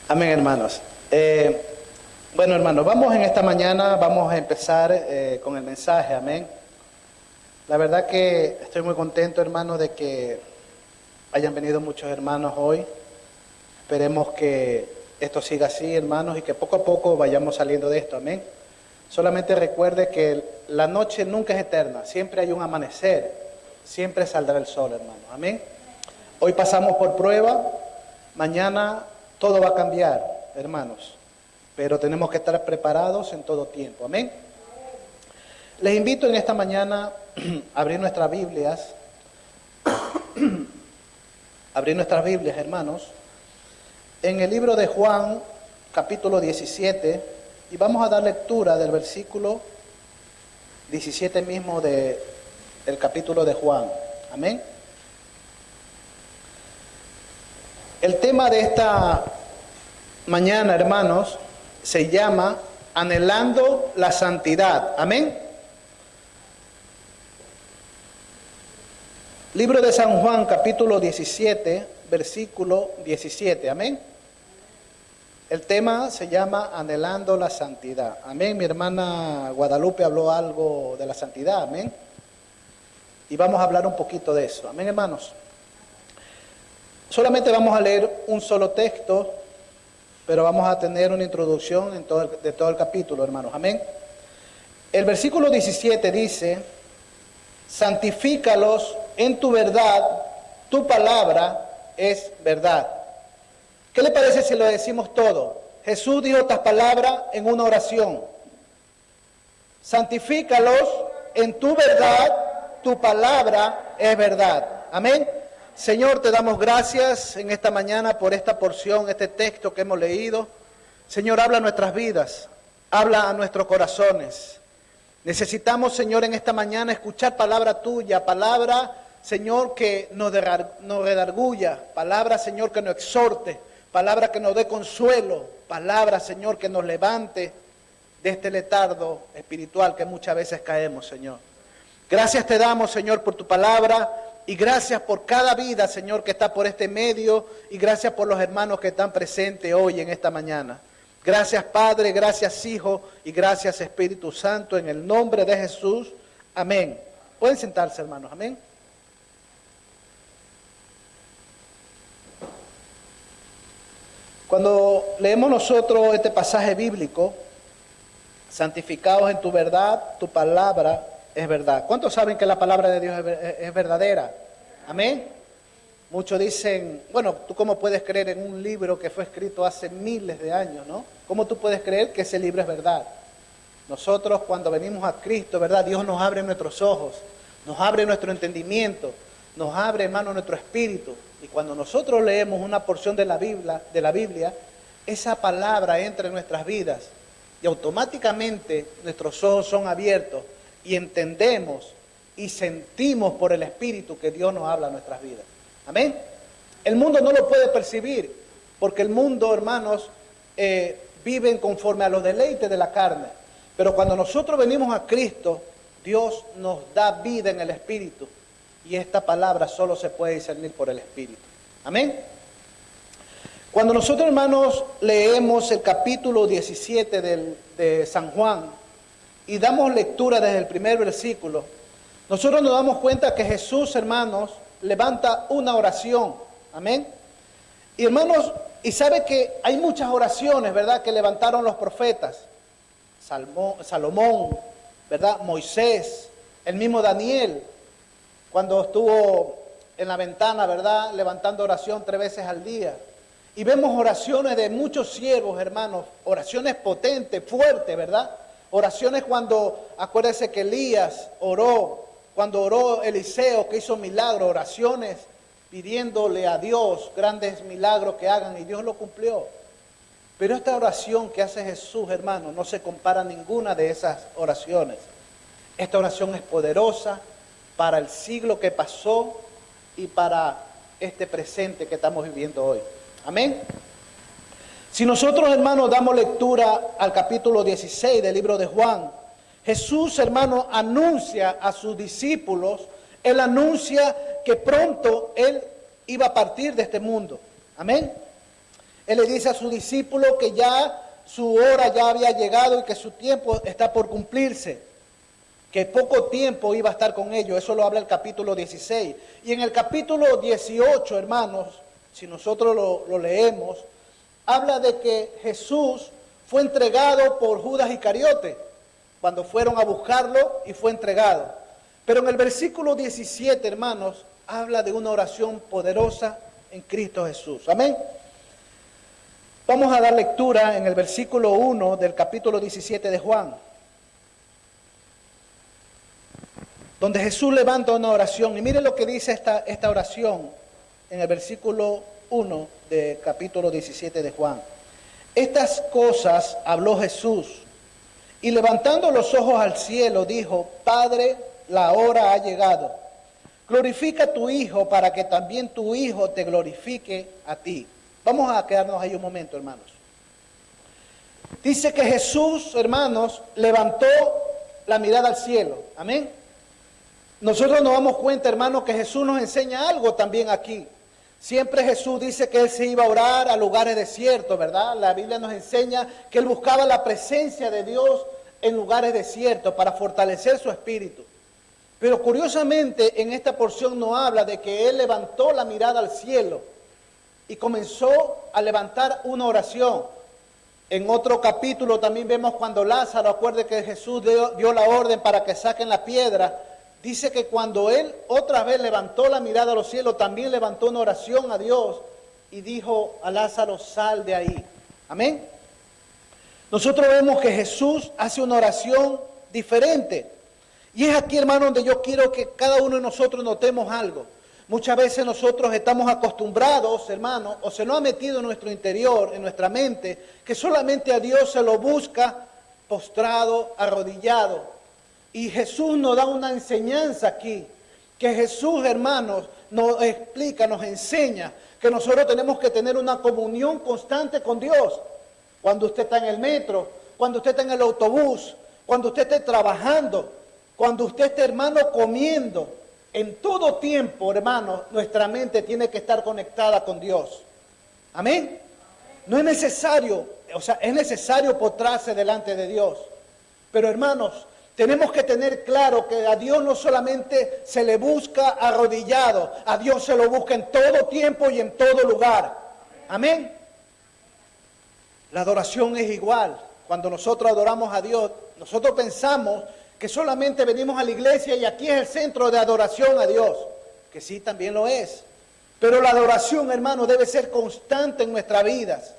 Amén, hermanos. Bueno, hermanos, vamos en esta mañana, vamos a empezar con el mensaje, amén. La verdad que estoy muy contento, hermanos, de que hayan venido muchos hermanos hoy. Esperemos que esto siga así, hermanos, y que poco a poco vayamos saliendo de esto, amén. Solamente recuerde que la noche nunca es eterna, siempre hay un amanecer, siempre saldrá el sol, hermanos, amén. Hoy pasamos por prueba, mañana todo va a cambiar, hermanos, pero tenemos que estar preparados en todo tiempo, amén. Les invito en esta mañana a abrir nuestras Biblias, hermanos, en el libro de Juan, capítulo 17, y vamos a dar lectura del versículo 17 mismo del capítulo de Juan, amén. El tema de esta mañana, hermanos, se llama Anhelando la Santidad. Amén. Libro de San Juan, capítulo 17, versículo 17. Amén. El tema se llama Anhelando la Santidad. Amén. Mi hermana Guadalupe habló algo de la santidad. Amén. Y vamos a hablar un poquito de eso. Amén, hermanos. Solamente vamos a leer un solo texto, pero vamos a tener una introducción de todo el capítulo, hermanos. Amén. El versículo 17 dice: santifícalos en tu verdad, tu palabra es verdad. ¿Qué le parece si lo decimos todo? Jesús dijo estas palabras en una oración: santifícalos en tu verdad, tu palabra es verdad. Amén. Señor, te damos gracias en esta mañana por esta porción, este texto que hemos leído. Señor, habla a nuestras vidas, habla a nuestros corazones. Necesitamos, Señor, en esta mañana escuchar palabra tuya, palabra, Señor, que nos redarguya, palabra, Señor, que nos exhorte, palabra que nos dé consuelo, palabra, Señor, que nos levante de este letargo espiritual que muchas veces caemos, Señor. Gracias te damos, Señor, por tu palabra. Y gracias por cada vida, Señor, que está por este medio, y gracias por los hermanos que están presentes hoy en esta mañana. Gracias, Padre, gracias, Hijo, y gracias, Espíritu Santo, en el nombre de Jesús. Amén. Pueden sentarse, hermanos. Amén. Cuando leemos nosotros este pasaje bíblico, santificados en tu verdad, tu palabra es verdad. ¿Cuántos saben que la palabra de Dios es verdadera? Amén. Muchos dicen, bueno, ¿tú cómo puedes creer en un libro que fue escrito hace miles de años, no? ¿Cómo tú puedes creer que ese libro es verdad? Nosotros cuando venimos a Cristo, ¿verdad? Dios nos abre nuestros ojos, nos abre nuestro entendimiento, nos abre, hermano, nuestro espíritu. Y cuando nosotros leemos una porción de la Biblia, esa palabra entra en nuestras vidas y automáticamente nuestros ojos son abiertos y entendemos y sentimos por el Espíritu que Dios nos habla en nuestras vidas. Amén. El mundo no lo puede percibir, porque el mundo, hermanos, viven conforme a los deleites de la carne. Pero cuando nosotros venimos a Cristo, Dios nos da vida en el Espíritu. Y esta palabra solo se puede discernir por el Espíritu. Amén. Cuando nosotros, hermanos, leemos el capítulo 17 de San Juan, y damos lectura desde el primer versículo, nosotros nos damos cuenta que Jesús, hermanos, levanta una oración. Amén. Y hermanos, y sabe que hay muchas oraciones, ¿verdad?, que levantaron los profetas. Salomón, ¿verdad?, Moisés, el mismo Daniel, cuando estuvo en la ventana, ¿verdad?, levantando oración 3 veces al día. Y vemos oraciones de muchos siervos, hermanos, oraciones potentes, fuertes, ¿verdad? Oraciones cuando, acuérdense que Elías oró, cuando oró Eliseo que hizo milagros, oraciones pidiéndole a Dios grandes milagros que hagan, y Dios lo cumplió. Pero esta oración que hace Jesús, hermano, no se compara a ninguna de esas oraciones. Esta oración es poderosa para el siglo que pasó y para este presente que estamos viviendo hoy. Amén. Si nosotros, hermanos, damos lectura al capítulo 16 del libro de Juan, Jesús, hermano, anuncia a sus discípulos, Él anuncia que pronto Él iba a partir de este mundo. Amén. Él le dice a su discípulo que ya su hora ya había llegado y que su tiempo está por cumplirse, que poco tiempo iba a estar con ellos. Eso lo habla el capítulo 16. Y en el capítulo 18, hermanos, si nosotros lo leemos, habla de que Jesús fue entregado por Judas Iscariote, cuando fueron a buscarlo y fue entregado. Pero en el versículo 17, hermanos, habla de una oración poderosa en Cristo Jesús. Amén. Vamos a dar lectura en el versículo 1 del capítulo 17 de Juan, donde Jesús levanta una oración. Y mire lo que dice esta oración en el versículo 1 del capítulo 17 de Juan. Estas cosas habló Jesús, y levantando los ojos al cielo dijo: Padre, la hora ha llegado. Glorifica a tu Hijo, para que también tu Hijo te glorifique a ti. Vamos a quedarnos ahí un momento, hermanos. Dice que Jesús, hermanos, levantó la mirada al cielo. Amén. Nosotros nos damos cuenta, hermanos, que Jesús nos enseña algo también aquí. Siempre Jesús dice que Él se iba a orar a lugares desiertos, ¿verdad? La Biblia nos enseña que Él buscaba la presencia de Dios en lugares desiertos para fortalecer su espíritu. Pero curiosamente en esta porción no habla de que Él levantó la mirada al cielo y comenzó a levantar una oración. En otro capítulo también vemos cuando Lázaro, acuerde que Jesús dio la orden para que saquen la piedra. Dice que cuando Él otra vez levantó la mirada a los cielos, también levantó una oración a Dios y dijo a Lázaro: sal de ahí. Amén. Nosotros vemos que Jesús hace una oración diferente. Y es aquí, hermano, donde yo quiero que cada uno de nosotros notemos algo. Muchas veces nosotros estamos acostumbrados, hermano, o se nos ha metido en nuestro interior, en nuestra mente, que solamente a Dios se lo busca postrado, arrodillado. Y Jesús nos da una enseñanza aquí, que Jesús, hermanos, nos explica, nos enseña que nosotros tenemos que tener una comunión constante con Dios. Cuando usted está en el metro, cuando usted está en el autobús, cuando usted esté trabajando, cuando usted esté, hermano, comiendo. En todo tiempo, hermano, nuestra mente tiene que estar conectada con Dios. Amén. No es necesario, es necesario postrarse delante de Dios. Pero, hermanos, tenemos que tener claro que a Dios no solamente se le busca arrodillado, a Dios se lo busca en todo tiempo y en todo lugar. Amén. La adoración es igual. Cuando nosotros adoramos a Dios, nosotros pensamos que solamente venimos a la iglesia y aquí es el centro de adoración a Dios, que sí, también lo es. Pero la adoración, hermano, debe ser constante en nuestras vidas.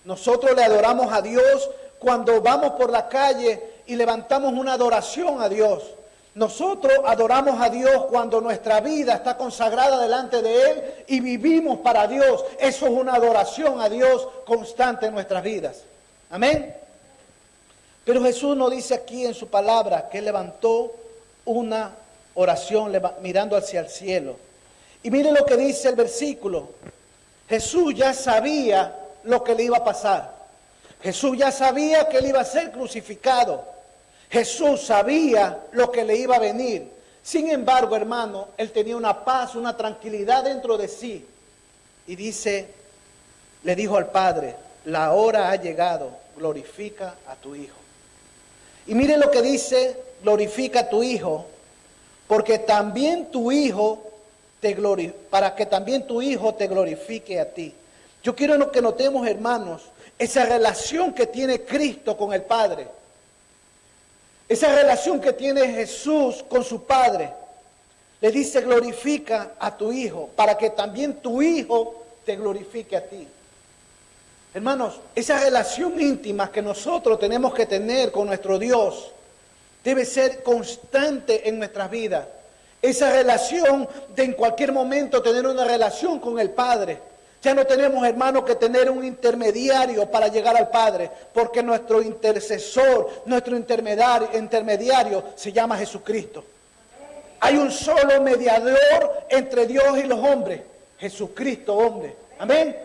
Nosotros le adoramos a Dios cuando vamos por la calle y levantamos una adoración a Dios. Nosotros adoramos a Dios cuando nuestra vida está consagrada delante de Él y vivimos para Dios. Eso es una adoración a Dios constante en nuestras vidas. Amén. Pero Jesús nos dice aquí en su palabra que Él levantó una oración mirando hacia el cielo. Y mire lo que dice el versículo. Jesús ya sabía lo que le iba a pasar. Jesús ya sabía que Él iba a ser crucificado. Jesús sabía lo que le iba a venir. Sin embargo, hermano, Él tenía una paz, una tranquilidad dentro de sí. Y dice, le dijo al Padre: la hora ha llegado, glorifica a tu Hijo. Y mire lo que dice: glorifica a tu Hijo, porque también tu Hijo para que también tu Hijo te glorifique a ti. Yo quiero que notemos, hermanos, esa relación que tiene Cristo con el Padre. Esa relación que tiene Jesús con su Padre. Le dice: glorifica a tu Hijo, para que también tu Hijo te glorifique a ti. Hermanos, esa relación íntima que nosotros tenemos que tener con nuestro Dios debe ser constante en nuestras vidas. Esa relación de en cualquier momento tener una relación con el Padre. Ya no tenemos, hermanos, que tener un intermediario para llegar al Padre, porque nuestro intercesor, nuestro intermediario se llama Jesucristo. Hay un solo mediador entre Dios y los hombres, Jesucristo, hombre. Amén.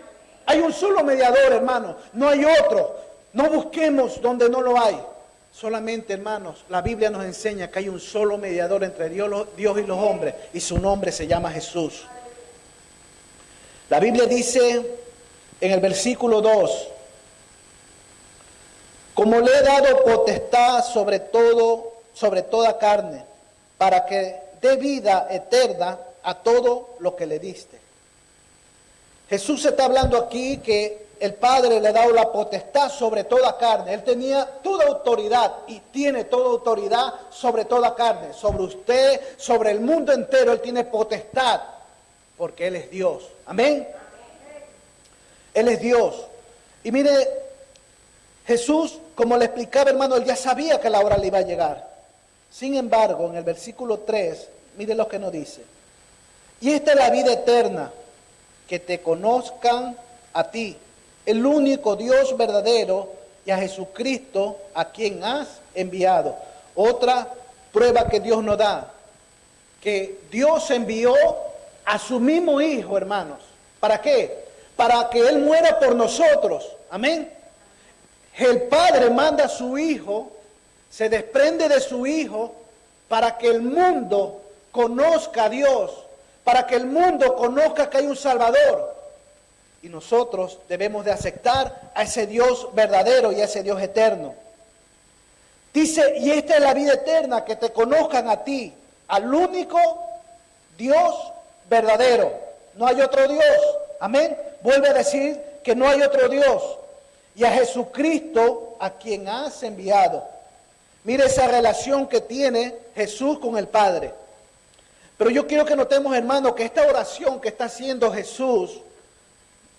Hay un solo mediador, hermano, no hay otro. No busquemos donde no lo hay. Solamente, hermanos, la Biblia nos enseña que hay un solo mediador entre Dios y los hombres, y su nombre se llama Jesús. La Biblia dice en el versículo 2, como le he dado potestad sobre todo, sobre toda carne, para que dé vida eterna a todo lo que le diste. Jesús está hablando aquí que el Padre le ha dado la potestad sobre toda carne. Él tenía toda autoridad y tiene toda autoridad sobre toda carne. Sobre usted, sobre el mundo entero, Él tiene potestad porque Él es Dios. Amén. Él es Dios. Y mire, Jesús, como le explicaba, hermano, Él ya sabía que la hora le iba a llegar. Sin embargo, en el versículo 3, mire lo que nos dice. Y esta es la vida eterna, que te conozcan a ti, el único Dios verdadero, y a Jesucristo, a quien has enviado. Otra prueba que Dios nos da, que Dios envió a su mismo Hijo, hermanos. ¿Para qué? Para que Él muera por nosotros. Amén. El Padre manda a su Hijo, se desprende de su Hijo, para que el mundo conozca a Dios, para que el mundo conozca que hay un Salvador. Y nosotros debemos de aceptar a ese Dios verdadero y a ese Dios eterno. Dice, y esta es la vida eterna, que te conozcan a ti, al único Dios verdadero. No hay otro Dios. Amén. Vuelve a decir que no hay otro Dios. Y a Jesucristo, a quien has enviado. Mire esa relación que tiene Jesús con el Padre. Pero yo quiero que notemos, hermano, que esta oración que está haciendo Jesús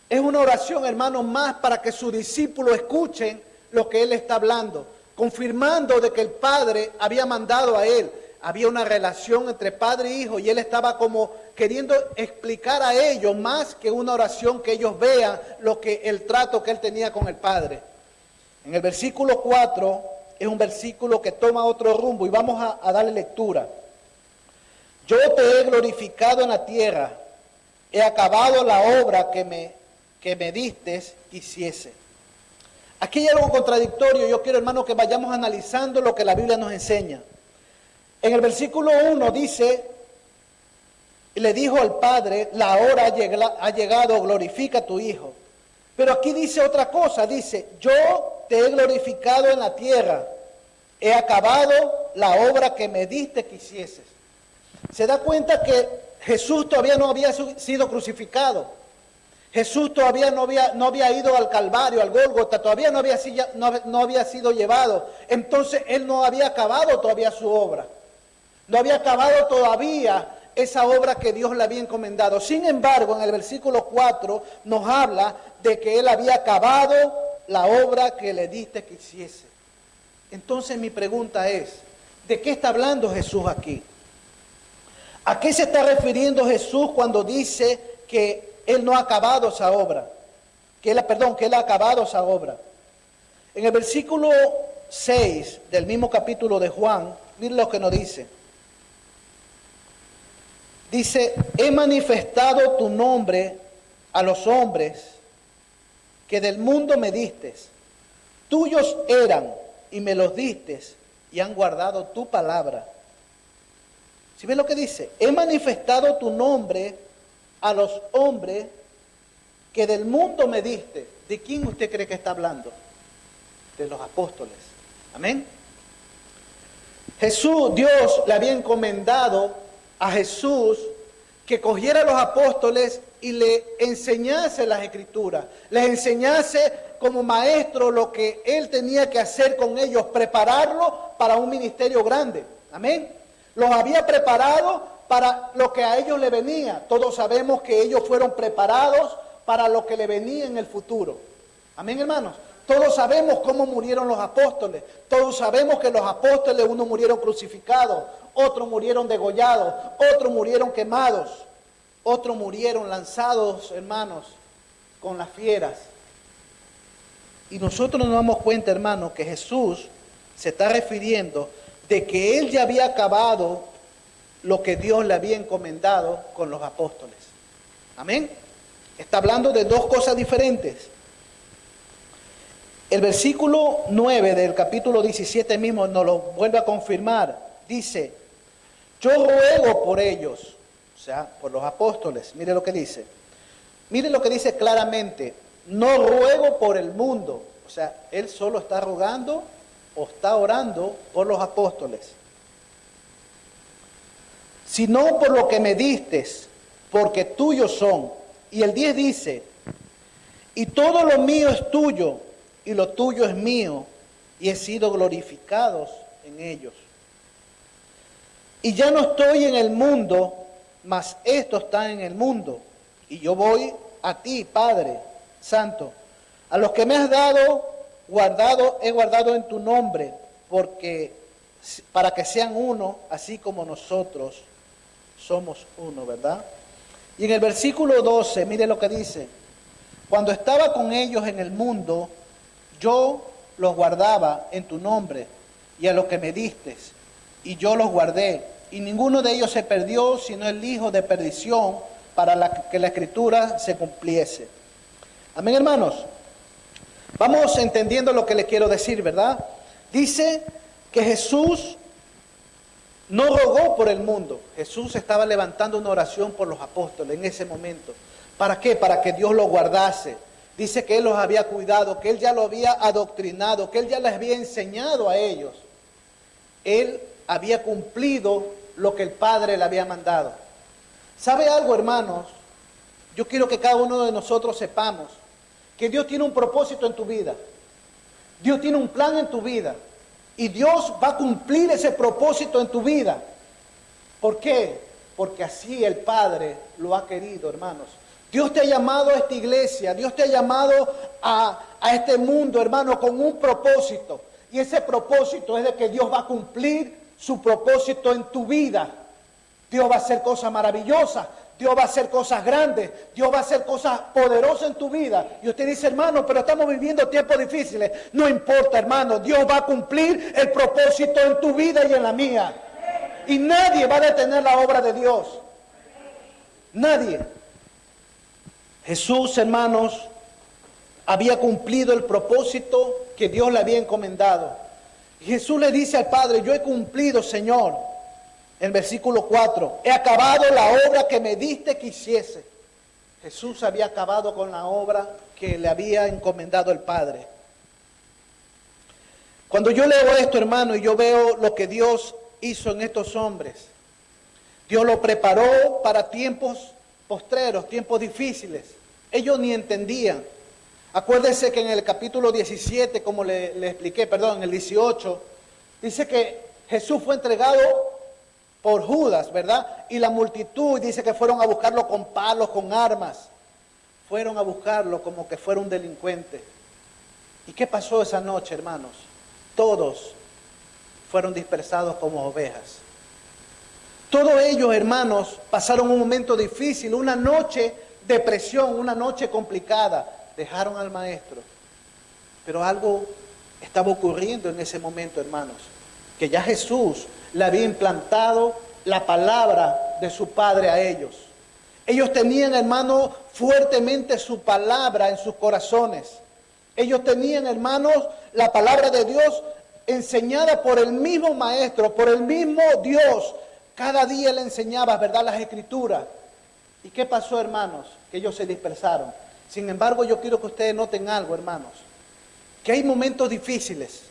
es una oración, hermano, más para que sus discípulos escuchen lo que Él está hablando, confirmando de que el Padre había mandado a Él. Había una relación entre Padre e Hijo y Él estaba como queriendo explicar a ellos más que una oración, que ellos vean lo que el trato que Él tenía con el Padre. En el versículo 4 es un versículo que toma otro rumbo y vamos a darle lectura. Yo te he glorificado en la tierra, he acabado la obra que me distes hiciese. Aquí hay algo contradictorio. Yo quiero, hermano, que vayamos analizando lo que la Biblia nos enseña. En el versículo 1 dice, le dijo al Padre, la hora ha llegado, glorifica a tu Hijo. Pero aquí dice otra cosa, dice, yo te he glorificado en la tierra, he acabado la obra que me diste que hicieses. Se da cuenta que Jesús todavía no había sido crucificado. Jesús todavía no había ido al Calvario, al Gólgota, todavía no había sido llevado. Entonces Él no había acabado todavía su obra. No había acabado todavía esa obra que Dios le había encomendado. Sin embargo, en el versículo 4 nos habla de que Él había acabado la obra que le diste que hiciese. Entonces mi pregunta es, ¿de qué está hablando Jesús aquí? ¿A qué se está refiriendo Jesús cuando dice que Él no ha acabado esa obra? Que Él ha acabado esa obra. En el versículo 6 del mismo capítulo de Juan, miren lo que nos dice. Dice, he manifestado tu nombre a los hombres que del mundo me distes. Tuyos eran y me los distes y han guardado tu palabra. ¿Sí ven lo que dice? He manifestado tu nombre a los hombres que del mundo me diste. ¿De quién usted cree que está hablando? De los apóstoles. Amén. Dios le había encomendado a Jesús que cogiera a los apóstoles y le enseñase las Escrituras, les enseñase como maestro lo que Él tenía que hacer con ellos, prepararlos para un ministerio grande. Amén. Los había preparado para lo que a ellos le venía. Todos sabemos que ellos fueron preparados para lo que le venía en el futuro. Amén, hermanos. Todos sabemos cómo murieron los apóstoles. Todos sabemos que los apóstoles, unos murieron crucificados, otros murieron degollados, otros murieron quemados, otros murieron lanzados, hermanos, con las fieras. Y nosotros nos damos cuenta, hermanos, que Jesús se está refiriendo de que Él ya había acabado lo que Dios le había encomendado con los apóstoles. Amén. Está hablando de dos cosas diferentes. El versículo 9 del capítulo 17 mismo nos lo vuelve a confirmar. Dice, yo ruego por ellos, o sea, por los apóstoles. Mire lo que dice. Mire lo que dice claramente. no ruego por el mundo. O sea, él solo está rogando o está orando por los apóstoles, sino por lo que me diste, porque tuyos son. Y el 10 dice, y todo lo mío es tuyo, y lo tuyo es mío, y he sido glorificados en ellos. Y ya no estoy en el mundo, mas estos están en el mundo, y yo voy a ti, Padre Santo, a los que me has dado, he guardado en tu nombre, para que sean uno, así como nosotros somos uno, ¿verdad? Y en el versículo 12, mire lo que dice, cuando estaba con ellos en el mundo, yo los guardaba en tu nombre, y a los que me diste, y yo los guardé, y ninguno de ellos se perdió, sino el hijo de perdición, para que la escritura se cumpliese. Amén, hermanos. Vamos entendiendo lo que le quiero decir, ¿verdad? Dice que Jesús no rogó por el mundo. Jesús estaba levantando una oración por los apóstoles en ese momento. ¿Para qué? Para que Dios los guardase. Dice que Él los había cuidado, que Él ya lo había adoctrinado, que Él ya les había enseñado a ellos. Él había cumplido lo que el Padre le había mandado. ¿Sabe algo, hermanos? Yo quiero que cada uno de nosotros sepamos que Dios tiene un propósito en tu vida. Dios tiene un plan en tu vida. Y Dios va a cumplir ese propósito en tu vida. ¿Por qué? Porque así el Padre lo ha querido, hermanos. Dios te ha llamado a esta iglesia, Dios te ha llamado a este mundo, hermano, con un propósito. Y ese propósito es de que Dios va a cumplir su propósito en tu vida. Dios va a hacer cosas maravillosas, Dios va a hacer cosas grandes, Dios va a hacer cosas poderosas en tu vida. Y usted dice, hermano, pero estamos viviendo tiempos difíciles. No importa, hermano, Dios va a cumplir el propósito en tu vida y en la mía. Y nadie va a detener la obra de Dios. Nadie. Jesús, hermanos, había cumplido el propósito que Dios le había encomendado. Y Jesús le dice al Padre, yo he cumplido, Señor. En el versículo 4, he acabado la obra que me diste que hiciese. Jesús había acabado con la obra que le había encomendado el Padre. Cuando yo leo esto, hermano, y yo veo lo que Dios hizo en estos hombres, Dios lo preparó para tiempos postreros, tiempos difíciles. Ellos ni entendían. Acuérdense que en el capítulo 17, como le expliqué, perdón, en el 18, dice que Jesús fue entregado por Judas, ¿verdad? Y la multitud dice que fueron a buscarlo con palos, con armas. Fueron a buscarlo como que fuera un delincuente. ¿Y qué pasó esa noche, hermanos? Todos fueron dispersados como ovejas. Todos ellos, hermanos, pasaron un momento difícil, una noche de presión, una noche complicada. Dejaron al maestro. Pero algo estaba ocurriendo en ese momento, hermanos, que ya Jesús le había implantado la palabra de su Padre a ellos. Ellos tenían, hermanos, fuertemente su palabra en sus corazones. Ellos tenían, hermanos, la palabra de Dios enseñada por el mismo Maestro, por el mismo Dios. Cada día le enseñaba, ¿verdad?, las Escrituras. ¿Y qué pasó, hermanos? Que ellos se dispersaron. Sin embargo, yo quiero que ustedes noten algo, hermanos, que hay momentos difíciles,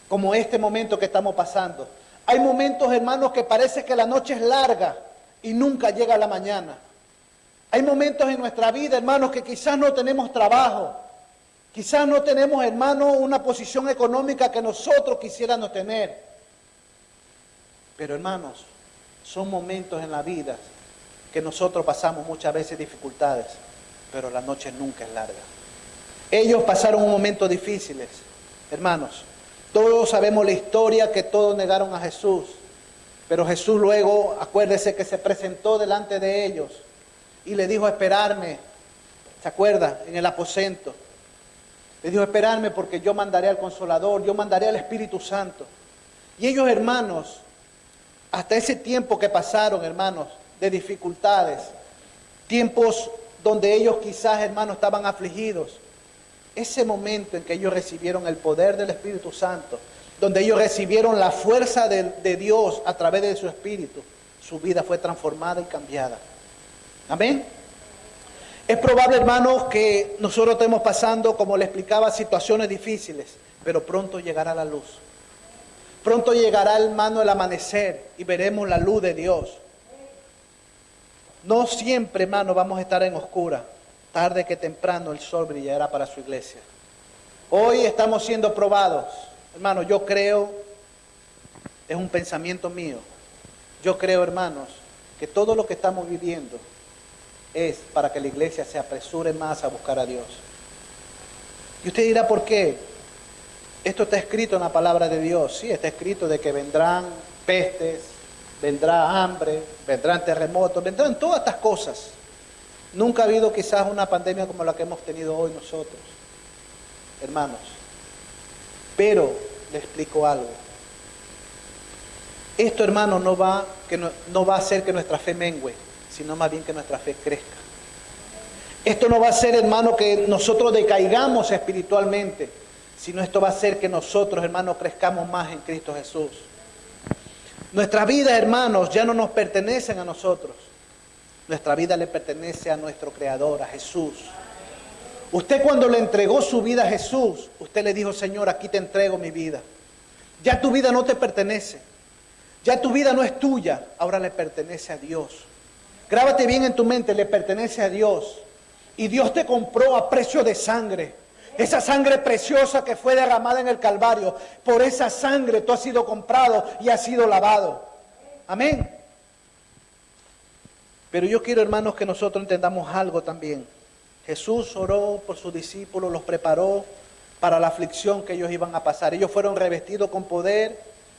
como este momento que estamos pasando. Hay momentos, hermanos, que parece que la noche es larga y nunca llega la mañana. Hay momentos en nuestra vida, hermanos, que quizás no tenemos trabajo. Quizás no tenemos, hermanos, una posición económica que nosotros quisiéramos tener. Pero, hermanos, son momentos en la vida que nosotros pasamos muchas veces dificultades, pero la noche nunca es larga. Ellos pasaron un momento difíciles, hermanos. Todos sabemos la historia que todos negaron a Jesús, pero Jesús luego, acuérdese que se presentó delante de ellos y le dijo, esperarme, ¿se acuerda? En el aposento. Le dijo, esperarme porque yo mandaré al Consolador, yo mandaré al Espíritu Santo. Y ellos, hermanos, hasta ese tiempo que pasaron, hermanos, de dificultades, tiempos donde ellos quizás, hermanos, estaban afligidos, ese momento en que ellos recibieron el poder del Espíritu Santo, donde ellos recibieron la fuerza de Dios a través de su Espíritu, su vida fue transformada y cambiada. Amén. Es probable, hermanos, que nosotros estemos pasando, como le explicaba, situaciones difíciles, pero pronto llegará la luz. Pronto llegará, hermano, el amanecer y veremos la luz de Dios. No siempre, hermano, vamos a estar en oscura. Tarde que temprano el sol brillará para su iglesia. Hoy estamos siendo probados. Hermano, yo creo, es un pensamiento mío, yo creo, hermanos, que todo lo que estamos viviendo es para que la iglesia se apresure más a buscar a Dios. Y usted dirá, ¿por qué? Esto está escrito en la palabra de Dios. Sí, está escrito de que vendrán pestes, vendrá hambre, vendrán terremotos, vendrán todas estas cosas. Nunca ha habido quizás una pandemia como la que hemos tenido hoy nosotros, hermanos. Pero le explico algo. Esto, hermano, no va a hacer que nuestra fe mengue, sino más bien que nuestra fe crezca. Esto no va a ser, hermano, que nosotros decaigamos espiritualmente, sino esto va a hacer que nosotros, hermanos, crezcamos más en Cristo Jesús. Nuestra vida, hermanos, ya no nos pertenecen a nosotros. Nuestra vida le pertenece a nuestro Creador, a Jesús. Usted cuando le entregó su vida a Jesús, usted le dijo, Señor, aquí te entrego mi vida. Ya tu vida no te pertenece. Ya tu vida no es tuya, ahora le pertenece a Dios. Grábate bien en tu mente, le pertenece a Dios. Y Dios te compró a precio de sangre. Esa sangre preciosa que fue derramada en el Calvario. Por esa sangre tú has sido comprado y has sido lavado. Amén. Pero yo quiero, hermanos, que nosotros entendamos algo también. Jesús oró por sus discípulos, los preparó para la aflicción que ellos iban a pasar. Ellos fueron revestidos con poder,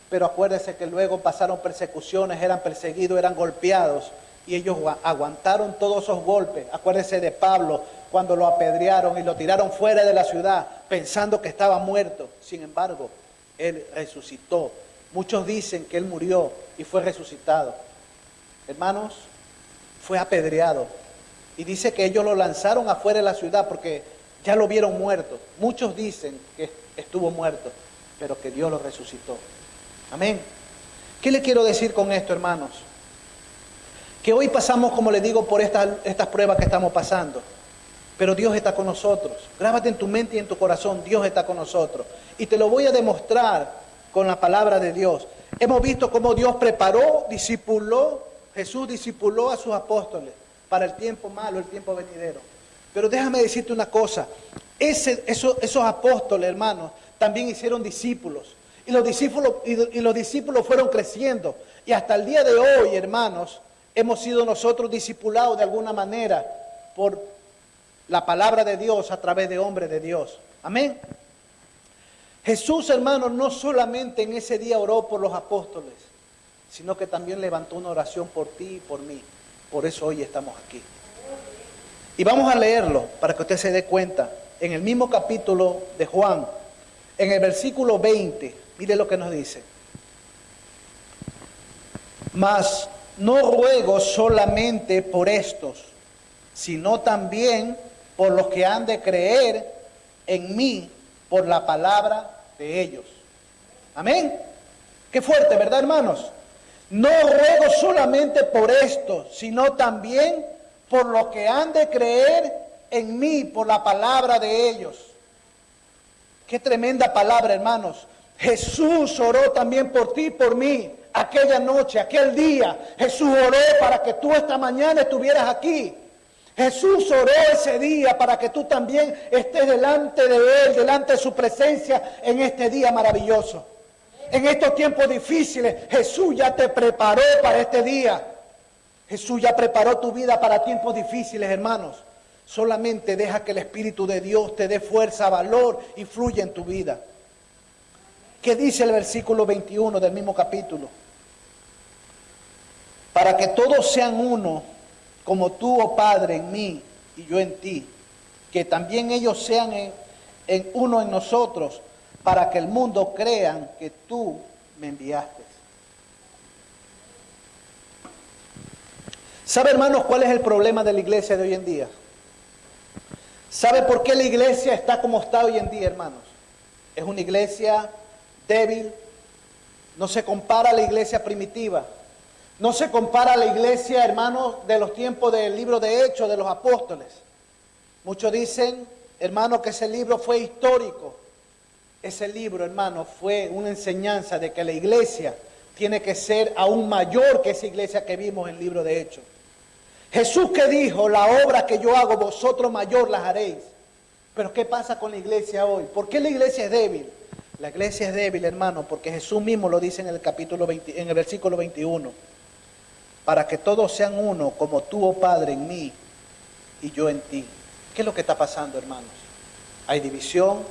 pero acuérdense que luego pasaron persecuciones, eran perseguidos, eran golpeados. Y ellos aguantaron todos esos golpes. Acuérdense de Pablo, cuando lo apedrearon y lo tiraron fuera de la ciudad, pensando que estaba muerto. Sin embargo, él resucitó. Muchos dicen que él murió y fue resucitado. Hermanos, fue apedreado. Y dice que ellos lo lanzaron afuera de la ciudad porque ya lo vieron muerto. Muchos dicen que estuvo muerto, pero que Dios lo resucitó. Amén. ¿Qué le quiero decir con esto, hermanos? Que hoy pasamos, como les digo, por estas pruebas que estamos pasando. Pero Dios está con nosotros. Grábate en tu mente y en tu corazón, Dios está con nosotros. Y te lo voy a demostrar con la palabra de Dios. Hemos visto cómo Dios preparó, discipuló, Jesús discipuló a sus apóstoles para el tiempo malo, el tiempo venidero. Pero déjame decirte una cosa. Esos apóstoles, hermanos, también hicieron discípulos. Y los discípulos fueron creciendo. Y hasta el día de hoy, hermanos, hemos sido nosotros discipulados de alguna manera por la palabra de Dios a través de hombres de Dios. Amén. Jesús, hermanos, no solamente en ese día oró por los apóstoles, sino que también levantó una oración por ti y por mí. Por eso hoy estamos aquí. Y vamos a leerlo para que usted se dé cuenta. En el mismo capítulo de Juan, en el versículo 20, mire lo que nos dice. Mas no ruego solamente por estos, sino también por los que han de creer en mí por la palabra de ellos. Amén. Qué fuerte, ¿verdad, hermanos? No ruego solamente por esto, sino también por los que han de creer en mí por la palabra de ellos. Qué tremenda palabra, hermanos. Jesús oró también por ti y por mí. Aquella noche, aquel día, Jesús oró para que tú esta mañana estuvieras aquí. Jesús oró ese día para que tú también estés delante de Él, delante de su presencia en este día maravilloso. En estos tiempos difíciles, Jesús ya te preparó para este día. Jesús ya preparó tu vida para tiempos difíciles, hermanos. Solamente deja que el Espíritu de Dios te dé fuerza, valor y fluya en tu vida. ¿Qué dice el versículo 21 del mismo capítulo? Para que todos sean uno, como tú, oh Padre, en mí y yo en ti, que también ellos sean en uno en nosotros, para que el mundo crean que tú me enviaste. ¿Sabe, hermanos, cuál es el problema de la iglesia de hoy en día? ¿Sabe por qué la iglesia está como está hoy en día, hermanos? Es una iglesia débil, no se compara a la iglesia primitiva, no se compara a la iglesia, hermanos, de los tiempos del libro de Hechos de los apóstoles. Muchos dicen, hermano, que ese libro fue histórico. Ese libro, hermano, fue una enseñanza de que la iglesia tiene que ser aún mayor que esa iglesia que vimos en el libro de Hechos. Jesús que dijo, la obra que yo hago, vosotros mayor las haréis. Pero ¿qué pasa con la iglesia hoy? ¿Por qué la iglesia es débil? La iglesia es débil, hermano, porque Jesús mismo lo dice en el capítulo 20, en el versículo 21. Para que todos sean uno, como tú, oh Padre, en mí y yo en ti. ¿Qué es lo que está pasando, hermanos? Hay división.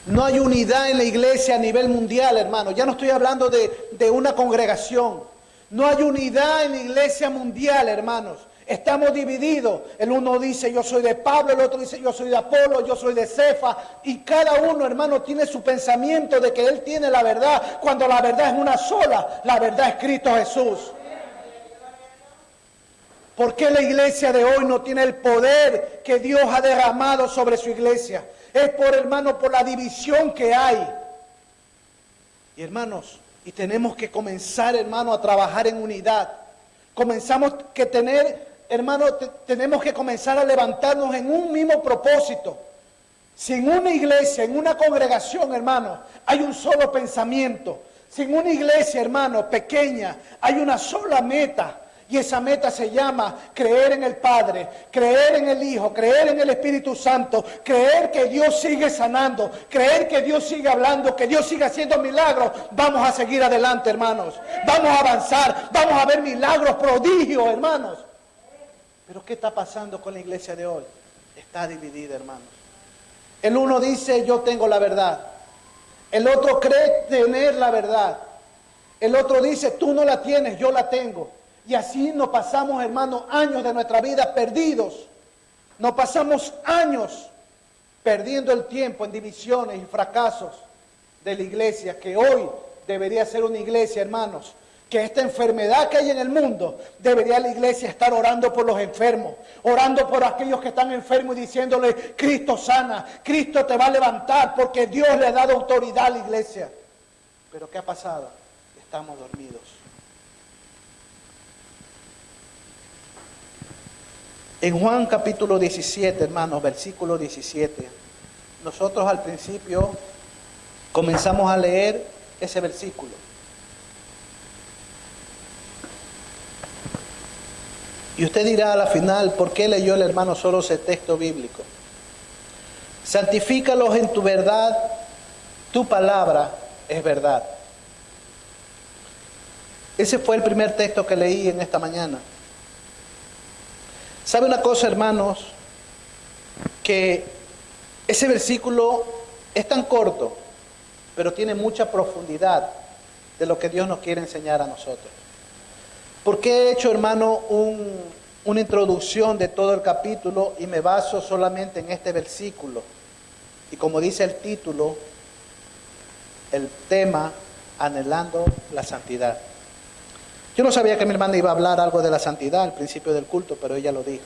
No hay unidad en la iglesia a nivel mundial, hermano. Ya no estoy hablando de una congregación. No hay unidad en la iglesia mundial, hermanos. Estamos divididos. El uno dice yo soy de Pablo, el otro dice yo soy de Apolo, yo soy de Cefa. Y cada uno, hermano, tiene su pensamiento de que él tiene la verdad, cuando la verdad es una sola. La verdad es Cristo Jesús. ¿Por qué la iglesia de hoy no tiene el poder que Dios ha derramado sobre su iglesia? Es hermano, por la división que hay. Y hermanos, y tenemos que comenzar, hermano, a trabajar en unidad. Tenemos que comenzar a levantarnos en un mismo propósito. Si en una iglesia, en una congregación, hermano, hay un solo pensamiento. Si en una iglesia, hermano, pequeña, hay una sola meta. Y esa meta se llama creer en el Padre, creer en el Hijo, creer en el Espíritu Santo, creer que Dios sigue sanando, creer que Dios sigue hablando, que Dios sigue haciendo milagros. Vamos a seguir adelante, hermanos. Vamos a avanzar, vamos a ver milagros, prodigios, hermanos. Pero ¿qué está pasando con la iglesia de hoy? Está dividida, hermanos. El uno dice, yo tengo la verdad. El otro cree tener la verdad. El otro dice, tú no la tienes, yo la tengo. Y así nos pasamos, hermanos, años de nuestra vida perdidos. Nos pasamos años perdiendo el tiempo en divisiones y fracasos de la iglesia, que hoy debería ser una iglesia, hermanos, que esta enfermedad que hay en el mundo, debería la iglesia estar orando por los enfermos, orando por aquellos que están enfermos y diciéndole, Cristo sana, Cristo te va a levantar, porque Dios le ha dado autoridad a la iglesia. Pero ¿qué ha pasado? Estamos dormidos. En Juan capítulo 17, hermanos, versículo 17, nosotros al principio comenzamos a leer ese versículo. Y usted dirá a la final, ¿por qué leyó el hermano solo ese texto bíblico? Santifícalos en tu verdad, tu palabra es verdad. Ese fue el primer texto que leí en esta mañana. ¿Sabe una cosa, hermanos? Que ese versículo es tan corto, pero tiene mucha profundidad de lo que Dios nos quiere enseñar a nosotros. ¿Por qué he hecho, hermano, una introducción de todo el capítulo y me baso solamente en este versículo? Y como dice el título, el tema, anhelando la santidad. Yo no sabía que mi hermana iba a hablar algo de la santidad al principio del culto, pero ella lo dijo.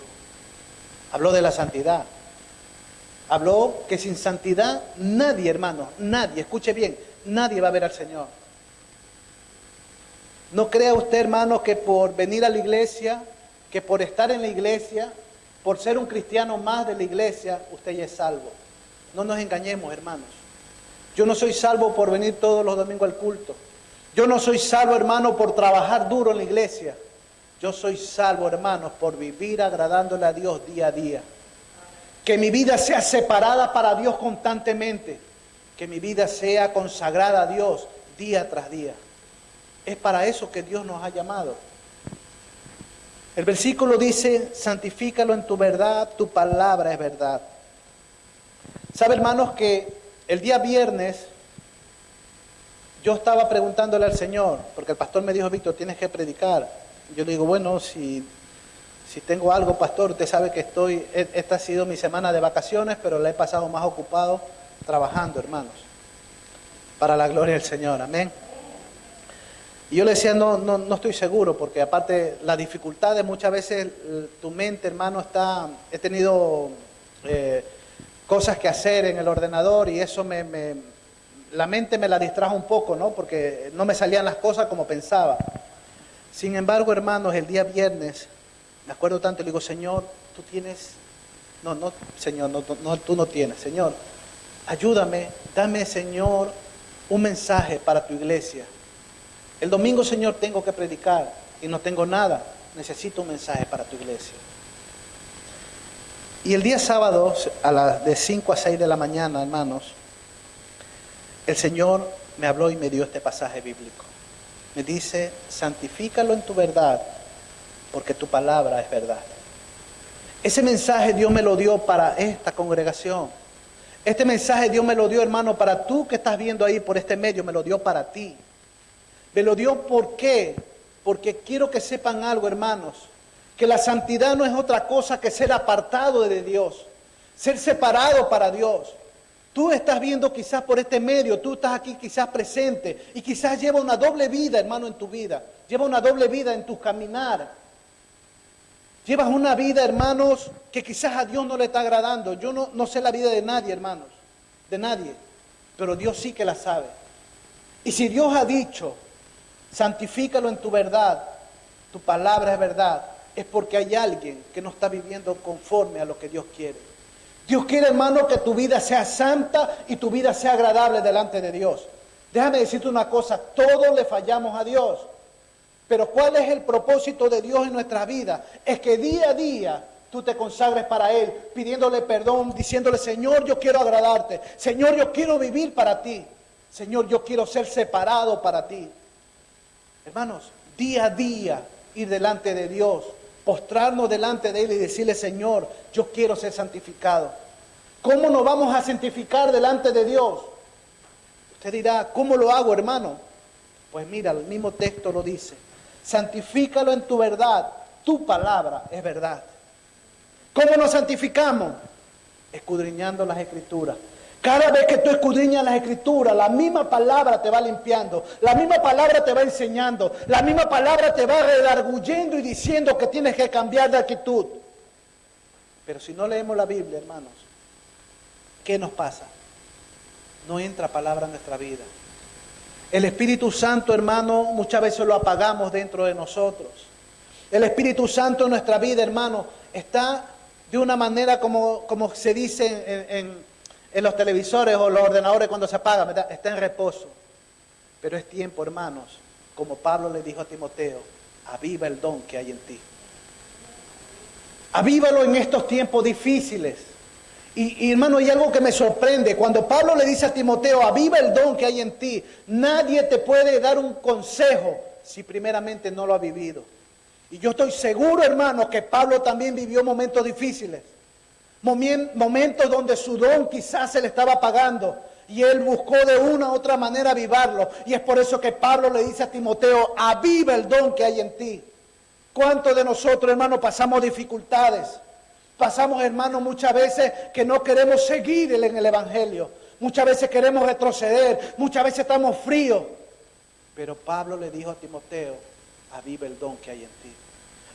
Habló de la santidad. Habló que sin santidad nadie, hermano, nadie, escuche bien, nadie va a ver al Señor. No crea usted, hermano, que por venir a la iglesia, que por estar en la iglesia, por ser un cristiano más de la iglesia, usted ya es salvo. No nos engañemos, hermanos. Yo no soy salvo por venir todos los domingos al culto. Yo no soy salvo, hermano, por trabajar duro en la iglesia. Yo soy salvo, hermanos, por vivir agradándole a Dios día a día. Que mi vida sea separada para Dios constantemente. Que mi vida sea consagrada a Dios día tras día. Es para eso que Dios nos ha llamado. El versículo dice, santifícalo en tu verdad, tu palabra es verdad. ¿Sabe, hermanos, que el día viernes yo estaba preguntándole al Señor, porque el pastor me dijo, Víctor, tienes que predicar. Yo le digo, bueno, si tengo algo, pastor, usted sabe que esta ha sido mi semana de vacaciones, pero la he pasado más ocupado trabajando, hermanos, para la gloria del Señor, amén. Y yo le decía, no estoy seguro, porque aparte las dificultades, muchas veces tu mente, hermano, he tenido cosas que hacer en el ordenador y eso la mente me la distrajo un poco, ¿no? Porque no me salían las cosas como pensaba. Sin embargo, hermanos, el día viernes, me acuerdo tanto, le digo, Señor, tú tienes No, Señor, tú no tienes. Señor, ayúdame, dame, Señor, un mensaje para tu iglesia. El domingo, Señor, tengo que predicar y no tengo nada. Necesito un mensaje para tu iglesia. Y el día sábado, de 5 a 6 de la mañana, hermanos, el Señor me habló y me dio este pasaje bíblico. Me dice, santifícalo en tu verdad, porque tu palabra es verdad. Ese mensaje Dios me lo dio para esta congregación. Este mensaje Dios me lo dio, hermano, para tú que estás viendo ahí por este medio, me lo dio para ti. Me lo dio, ¿por qué? Porque quiero que sepan algo, hermanos, que la santidad no es otra cosa que ser apartado de Dios, ser separado para Dios. Tú estás viendo quizás por este medio, tú estás aquí quizás presente y quizás lleva una doble vida, hermano, en tu vida. Lleva una doble vida en tu caminar. Llevas una vida, hermanos, que quizás a Dios no le está agradando. Yo no sé la vida de nadie, hermanos, de nadie, pero Dios sí que la sabe. Y si Dios ha dicho, santifícalo en tu verdad, tu palabra es verdad, es porque hay alguien que no está viviendo conforme a lo que Dios quiere. Dios quiere, hermano, que tu vida sea santa y tu vida sea agradable delante de Dios. Déjame decirte una cosa, todos le fallamos a Dios. Pero ¿cuál es el propósito de Dios en nuestra vida? Es que día a día tú te consagres para Él, pidiéndole perdón, diciéndole, Señor, yo quiero agradarte. Señor, yo quiero vivir para ti. Señor, yo quiero ser separado para ti. Hermanos, día a día ir delante de Dios, postrarnos delante de Él y decirle, Señor, yo quiero ser santificado. ¿Cómo nos vamos a santificar delante de Dios? Usted dirá, ¿cómo lo hago, hermano? Pues mira, el mismo texto lo dice. Santifícalo en tu verdad, tu palabra es verdad. ¿Cómo nos santificamos? Escudriñando las Escrituras. Cada vez que tú escudriñas las Escrituras, la misma palabra te va limpiando, la misma palabra te va enseñando, la misma palabra te va redarguyendo y diciendo que tienes que cambiar de actitud. Pero si no leemos la Biblia, hermanos, ¿qué nos pasa? No entra palabra en nuestra vida. El Espíritu Santo, hermano, muchas veces lo apagamos dentro de nosotros. El Espíritu Santo en nuestra vida, hermano, está de una manera como se dice en los televisores o los ordenadores cuando se apagan, ¿verdad? Está en reposo. Pero es tiempo, hermanos, como Pablo le dijo a Timoteo, aviva el don que hay en ti. Avívalo en estos tiempos difíciles. Y hermano, hay algo que me sorprende. Cuando Pablo le dice a Timoteo, aviva el don que hay en ti, nadie te puede dar un consejo si primeramente no lo ha vivido. Y yo estoy seguro, hermano, que Pablo también vivió momentos difíciles. Momentos donde su don quizás se le estaba apagando. Y él buscó de una u otra manera avivarlo. Y es por eso que Pablo le dice a Timoteo, aviva el don que hay en ti. ¿Cuántos de nosotros, hermano, pasamos dificultades? Pasamos, hermanos, muchas veces que no queremos seguir en el Evangelio. Muchas veces queremos retroceder. Muchas veces estamos fríos. Pero Pablo le dijo a Timoteo, aviva el don que hay en ti.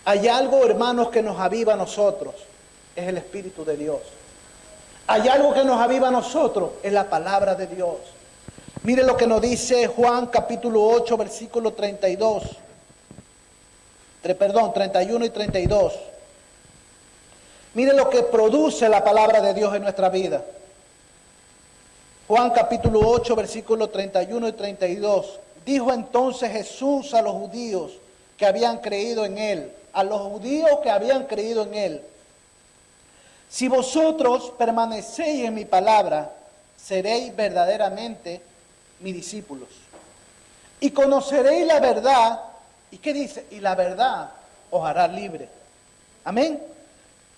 Hay algo, hermanos, que nos aviva a nosotros. Es el Espíritu de Dios. Hay algo que nos aviva a nosotros. Es la palabra de Dios. Mire lo que nos dice Juan capítulo 8, versículo 32. 31 y 32. Mire lo que produce la palabra de Dios en nuestra vida. Juan capítulo 8, versículos 31 y 32. Dijo entonces Jesús a los judíos que habían creído en Él. A los judíos que habían creído en Él. Si vosotros permanecéis en mi palabra, seréis verdaderamente mis discípulos. Y conoceréis la verdad. ¿Y qué dice? Y la verdad os hará libre. Amén.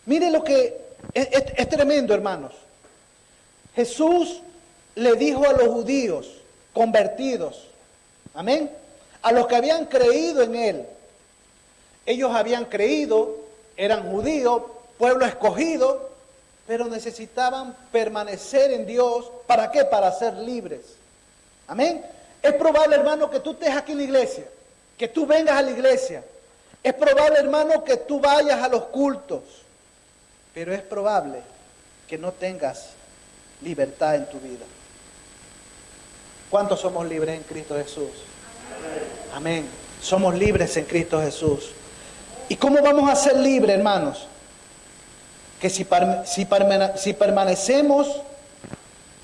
Mire lo que es tremendo, hermanos. Jesús le dijo a los judíos convertidos, amén, a los que habían creído en Él. Ellos habían creído, eran judíos, pueblo escogido, pero necesitaban permanecer en Dios. ¿Para qué? Para ser libres. Amén. Es probable, hermano, que tú estés aquí en la iglesia, que tú vengas a la iglesia. Es probable, hermano, que tú vayas a los cultos. Pero es probable que no tengas libertad en tu vida. ¿Cuántos somos libres en Cristo Jesús? Amén. Somos libres en Cristo Jesús. ¿Y cómo vamos a ser libres, hermanos? que si permanecemos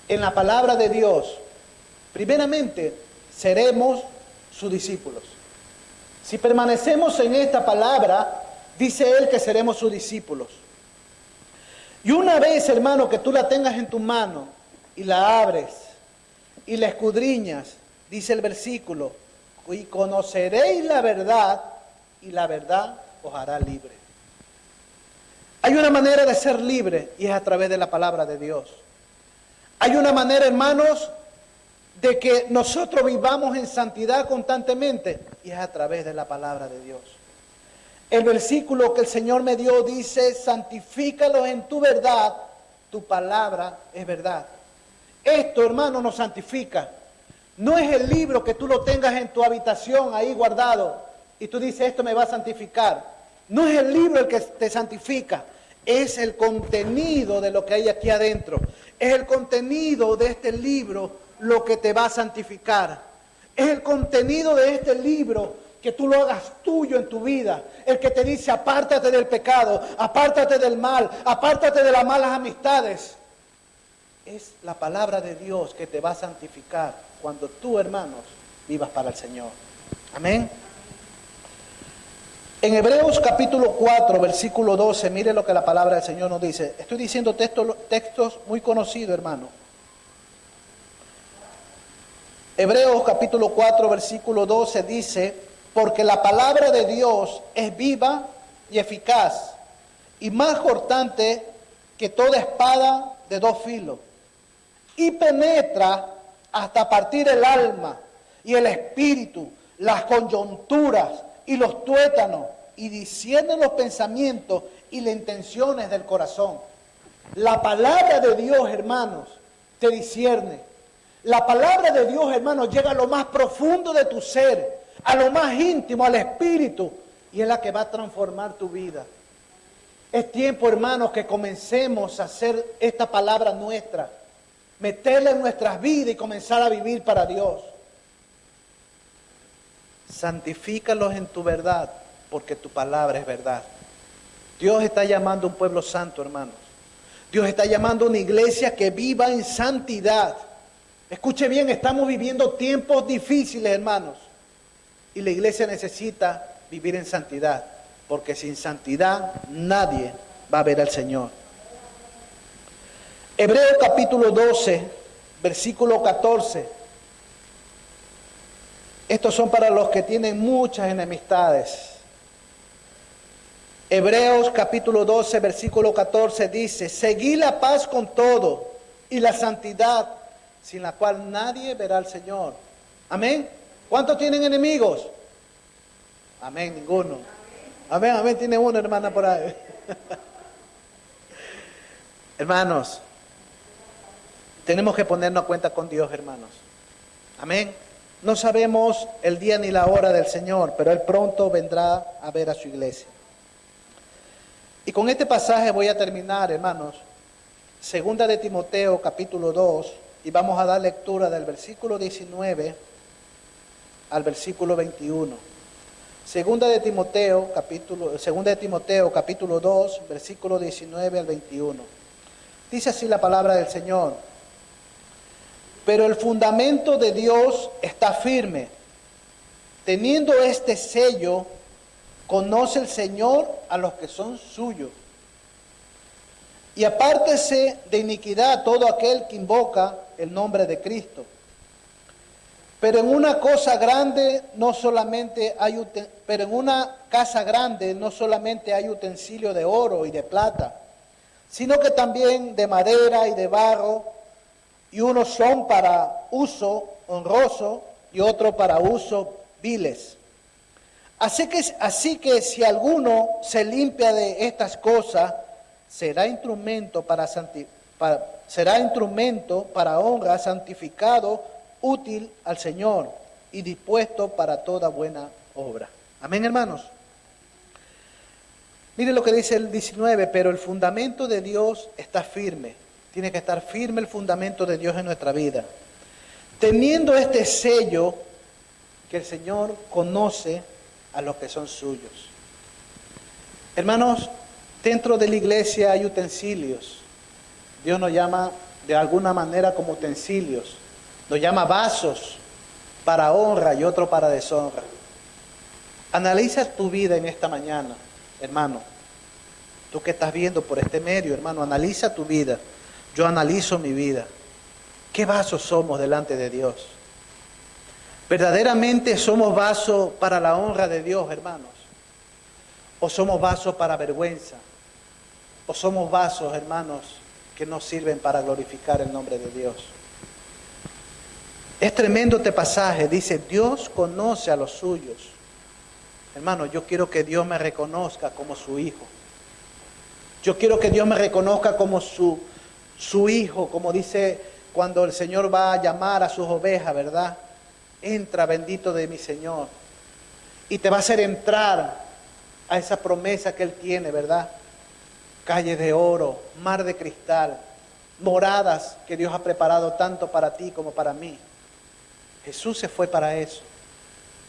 en la palabra de Dios, primeramente seremos sus discípulos. Si permanecemos en esta palabra, dice Él que seremos sus discípulos. Y una vez, hermano, que tú la tengas en tu mano y la abres y la escudriñas, dice el versículo, y conoceréis la verdad y la verdad os hará libre. Hay una manera de ser libre y es a través de la palabra de Dios. Hay una manera, hermanos, de que nosotros vivamos en santidad constantemente y es a través de la palabra de Dios. El versículo que el Señor me dio dice, santifícalos en tu verdad, tu palabra es verdad. Esto, hermano, nos santifica. No es el libro que tú lo tengas en tu habitación ahí guardado y tú dices, esto me va a santificar. No es el libro el que te santifica, es el contenido de lo que hay aquí adentro. Es el contenido de este libro lo que te va a santificar. Es el contenido de este libro que tú lo hagas tuyo en tu vida. El que te dice, apártate del pecado, apártate del mal, apártate de las malas amistades. Es la palabra de Dios que te va a santificar cuando tú, hermanos, vivas para el Señor. Amén. En Hebreos capítulo 4, versículo 12, mire lo que la palabra del Señor nos dice. Estoy diciendo textos muy conocidos, hermano. Hebreos capítulo 4, versículo 12 dice, porque la palabra de Dios es viva y eficaz, y más cortante que toda espada de dos filos, y penetra hasta partir el alma y el espíritu, las coyunturas y los tuétanos, y discierne los pensamientos y las intenciones del corazón. La palabra de Dios, hermanos, te discierne. La palabra de Dios, hermanos, llega a lo más profundo de tu ser, a lo más íntimo, al espíritu, y es la que va a transformar tu vida. Es tiempo, hermanos, que comencemos a hacer esta palabra nuestra, meterla en nuestras vidas y comenzar a vivir para Dios. Santifícalos en tu verdad, porque tu palabra es verdad. Dios está llamando a un pueblo santo, hermanos. Dios está llamando a una iglesia que viva en santidad. Escuche bien, estamos viviendo tiempos difíciles, hermanos. Y la iglesia necesita vivir en santidad, porque sin santidad nadie va a ver al Señor. Hebreos capítulo 12, versículo 14. Estos son para los que tienen muchas enemistades. Hebreos capítulo 12, versículo 14 dice, seguid la paz con todo y la santidad, sin la cual nadie verá al Señor. Amén. ¿Cuántos tienen enemigos? Amén, ninguno. Amén, amén, tiene una hermana por ahí. Hermanos, tenemos que ponernos a cuenta con Dios, hermanos. Amén. No sabemos el día ni la hora del Señor, pero Él pronto vendrá a ver a su iglesia. Y con este pasaje voy a terminar, hermanos. Segunda de Timoteo, capítulo 2, y vamos a dar lectura del versículo 19 al versículo 21. Segunda de Timoteo, capítulo 2, versículo 19 al 21. Dice así la palabra del Señor. Pero el fundamento de Dios está firme. Teniendo este sello, conoce el Señor a los que son suyos. Y apártese de iniquidad todo aquel que invoca el nombre de Cristo. Pero en una casa grande no solamente hay utensilio de oro y de plata, sino que también de madera y de barro, y unos son para uso honroso y otros para uso viles. Así que si alguno se limpia de estas cosas, será instrumento para honra, santificado, útil al Señor y dispuesto para toda buena obra. Amén, hermanos. Mire lo que dice el 19, pero el fundamento de Dios está firme. Tiene que estar firme el fundamento de Dios en nuestra vida. Teniendo este sello que el Señor conoce a los que son suyos. Hermanos, Dentro de la iglesia hay utensilios. Dios nos llama de alguna manera como utensilios. Nos llama vasos para honra y otro para deshonra. Analiza tu vida en esta mañana, hermano. Tú que estás viendo por este medio, hermano, analiza tu vida. Yo analizo mi vida. ¿Qué vasos somos delante de Dios? ¿Verdaderamente somos vasos para la honra de Dios, hermanos? ¿O somos vasos para vergüenza? ¿O somos vasos, hermanos, que no sirven para glorificar el nombre de Dios? Es tremendo este pasaje. Dice, Dios conoce a los suyos. Hermano, yo quiero que Dios me reconozca como su hijo. Yo quiero que Dios me reconozca como su hijo, como dice cuando el Señor va a llamar a sus ovejas, ¿verdad? Entra, bendito de mi Señor. Y te va a hacer entrar a esa promesa que Él tiene, ¿verdad? Calles de oro, mar de cristal, moradas que Dios ha preparado tanto para ti como para mí. Jesús se fue para eso.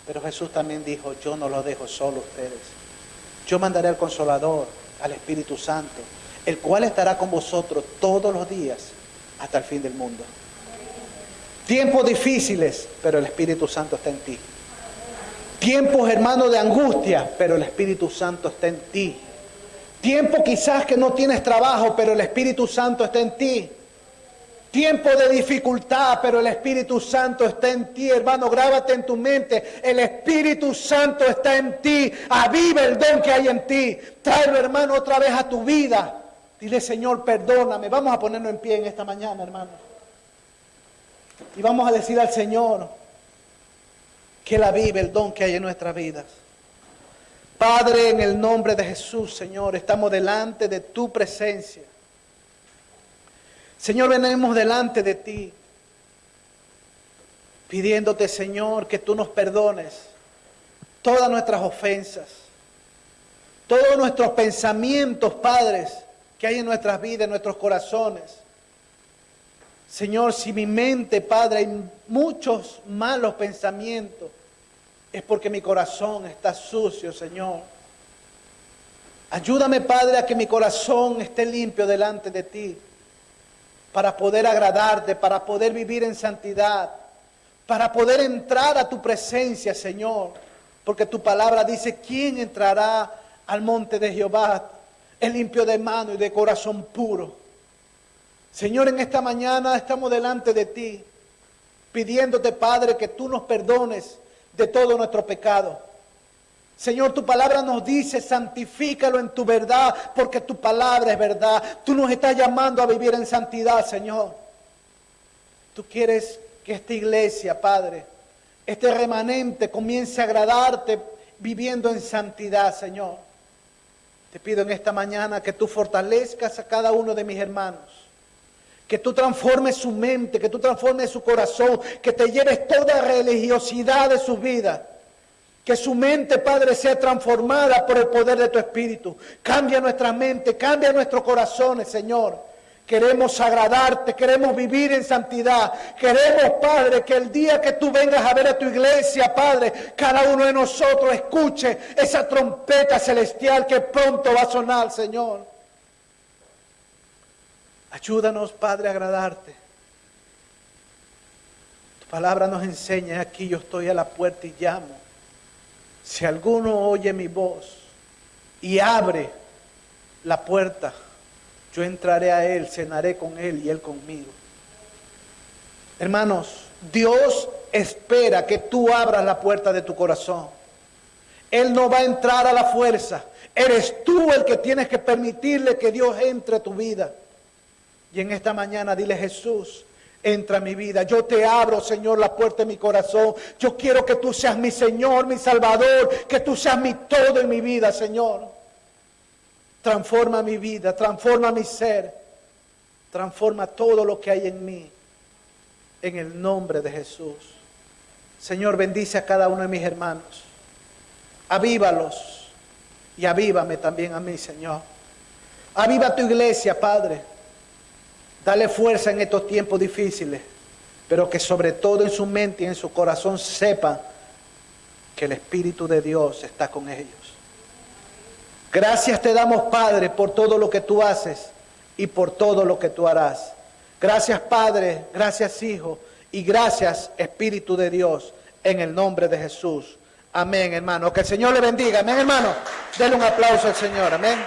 Pero Jesús también dijo, yo no los dejo solo ustedes. Yo mandaré al Consolador, al Espíritu Santo, el cual estará con vosotros todos los días hasta el fin del mundo. Tiempos difíciles, pero el Espíritu Santo está en ti. Tiempos, hermanos, de angustia, pero el Espíritu Santo está en ti. Tiempo quizás que no tienes trabajo, pero el Espíritu Santo está en ti. Tiempo de dificultad, pero el Espíritu Santo está en ti, hermano. Grábate en tu mente, el Espíritu Santo está en ti. Aviva el don que hay en ti. Tráelo, hermano, otra vez a tu vida. Dile, Señor, perdóname. Vamos a ponernos en pie en esta mañana, hermano. Y vamos a decir al Señor que Él avive el don que hay en nuestras vidas. Padre, en el nombre de Jesús, Señor, estamos delante de tu presencia. Señor, venimos delante de ti, pidiéndote, Señor, que tú nos perdones todas nuestras ofensas, todos nuestros pensamientos, Padres, que hay en nuestras vidas, en nuestros corazones. Señor, si mi mente, Padre, hay muchos malos pensamientos, es porque mi corazón está sucio, Señor. Ayúdame, Padre, a que mi corazón esté limpio delante de ti, para poder agradarte, para poder vivir en santidad, para poder entrar a tu presencia, Señor. Porque tu palabra dice, ¿quién entrará al monte de Jehová? El limpio de mano y de corazón puro. Señor, en esta mañana estamos delante de ti, pidiéndote, Padre, que tú nos perdones de todo nuestro pecado. Señor, tu palabra nos dice, santifícalo en tu verdad, porque tu palabra es verdad. Tú nos estás llamando a vivir en santidad, Señor. Tú quieres que esta iglesia, Padre, este remanente comience a agradarte viviendo en santidad, Señor. Te pido en esta mañana que tú fortalezcas a cada uno de mis hermanos. Que tú transformes su mente, que tú transformes su corazón, que te lleves toda religiosidad de su vida. Que su mente, Padre, sea transformada por el poder de tu Espíritu. Cambia nuestra mente, cambia nuestros corazones, Señor. Queremos agradarte, queremos vivir en santidad. Queremos, Padre, que el día que tú vengas a ver a tu iglesia, Padre, cada uno de nosotros escuche esa trompeta celestial que pronto va a sonar, Señor. Ayúdanos, Padre, a agradarte. Tu palabra nos enseña, aquí yo estoy a la puerta y llamo. Si alguno oye mi voz y abre la puerta, yo entraré a él, cenaré con él y él conmigo. Hermanos, Dios espera que tú abras la puerta de tu corazón. Él no va a entrar a la fuerza. Eres tú el que tienes que permitirle que Dios entre a tu vida. Y en esta mañana dile, Jesús, entra a mi vida. Yo te abro, Señor, la puerta de mi corazón. Yo quiero que tú seas mi Señor, mi Salvador, que tú seas mi todo en mi vida, Señor. Transforma mi vida, transforma mi ser, transforma todo lo que hay en mí, en el nombre de Jesús. Señor, bendice a cada uno de mis hermanos. Avívalos y avívame también a mí, Señor. Aviva tu iglesia, Padre. Dale fuerza en estos tiempos difíciles, pero que sobre todo en su mente y en su corazón sepan que el Espíritu de Dios está con ellos. Gracias te damos, Padre, por todo lo que tú haces y por todo lo que tú harás. Gracias, Padre, gracias, Hijo, y gracias, Espíritu de Dios, en el nombre de Jesús. Amén, hermano. Que el Señor le bendiga. Amén, hermano. Denle un aplauso al Señor. Amén.